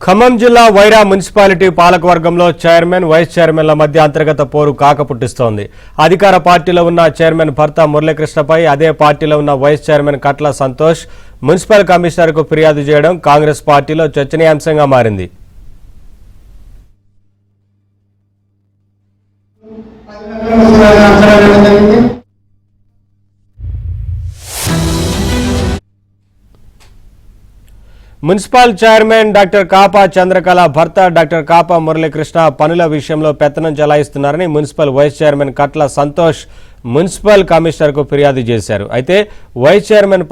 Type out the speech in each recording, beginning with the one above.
ఖమ్మం జిల్లా Wyra municipality పాలకవర్గంలో chairman vice చైర్మన్ల మధ్య అంతర్గత పోరు కాకపుట్టిస్తోంది. అధికార పార్టీలో ఉన్న చైర్మన్ భర్త మురళీకృష్ణపై అదే పార్టీలో ఉన్న vice chairman Katla Santosh municipal కమిషనర్కు ఫిర్యాదు చేయడం కాంగ్రెస్ పార్టీలో చర్చనీయాంశంగా మారింది. మున్సిపల్ చైర్మన్ డాక్టర్ కాపా చంద్రకళ భర్త డాక్టర్ కాపా మురళీకృష్ణ పనుల విషయంలో పెత్తనం చెలాయిస్తున్నారని municipal vice chairman Katla Santosh municipal కమిషనర్కు ఫిర్యాదు చేశారు. అయితే వైస్ చైర్మన్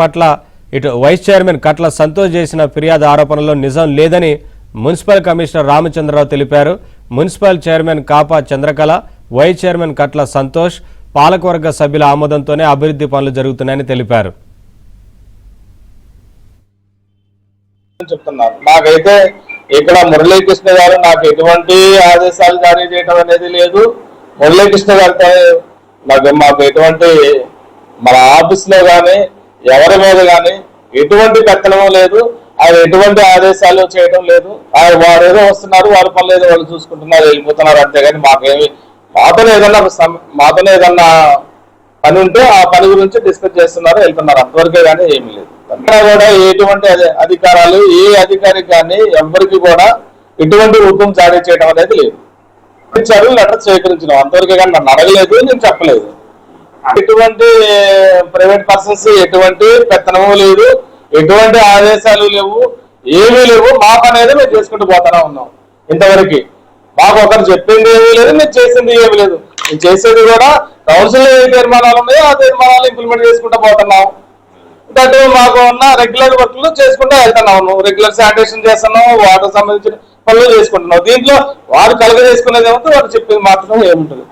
కట్ల సంతోష్ చేసిన ఫిర్యాదు ఆరోపణలో నిజం లేదని మున్సిపల్ కమిషనర్ రామచంద్రరావు తెలిపారు. Municipal chairman Kapa Chandrakala, vice chairman Katla Santosh పాలకవర్గ సభ్యుల ఆమోదంతోనే అభివృద్ధి పనులు జరుగుతున్నాయని తెలిపారు. చెప్తున్నారు. నాకైతే ఇక్కడ మురళీకృష్ణ గారు నాకు ఎటువంటి ఆదేశాలు జారీ చేయడం అనేది లేదు. మురళీకృష్ణ గారితో మాకు ఎటువంటి మన ఆఫీస్ లో కానీ ఎవరి మీద కానీ ఎటువంటి పెత్తనము లేదు. ఆయన ఎటువంటి ఆదేశాలు చేయడం లేదు. ఆయన వారు ఏదో వస్తున్నారు, వారి పనులు ఏదో వాళ్ళు చూసుకుంటున్నారు, వెళ్ళిపోతున్నారు. అంతేగాని మాకేమి మాతోనే ఏదన్నా పని ఉంటే ఆ పని గురించి డిస్కస్ చేస్తున్నారు, వెళ్తున్నారు. అంతవరకే కానీ ఏమీ లేదు. అక్కడ కూడా ఎటువంటి అధికారాలు ఏ అధికారికి కానీ ఎవరికి కూడా ఎటువంటి హుకుం జారీ చేయడం అనేది లేదు. ఇచ్చారు, లెటర్ స్వీకరించడం అంతవరకే కానీ నన్ను అడగలేదు, నేను చెప్పలేదు. ఎటువంటి ప్రైవేట్ పర్సన్స్ ఎటువంటి పెత్తనము లేదు, ఎటువంటి ఆదేశాలు లేవు, ఏమీ లేవు. మా పని అనేది మేము చేసుకుంటూ పోతానే ఉన్నాం. ఇంతవరకు మాకు ఒకరు చెప్పింది ఏమీ లేదు, మేము చేసింది ఏమీ లేదు. మేము చేసేది కూడా కౌన్సిల్ ఏ తీర్మానాలు ఉన్నాయో ఆ తీర్మానాలు ఇంప్లిమెంట్ చేసుకుంటూ పోతున్నాం. దట్ మాకు ఉన్న రెగ్యులర్ వర్క్లు చేసుకుంటూ వెళ్తున్నాము. రెగ్యులర్ శానిటేషన్ చేస్తున్నాం, వాటర్ సంబంధించిన పనులు చేసుకుంటున్నాం. దీంట్లో వారు కలుగ చేసుకునేది ఏమంటే వారు చెప్పింది మాత్రం ఏముంటుంది.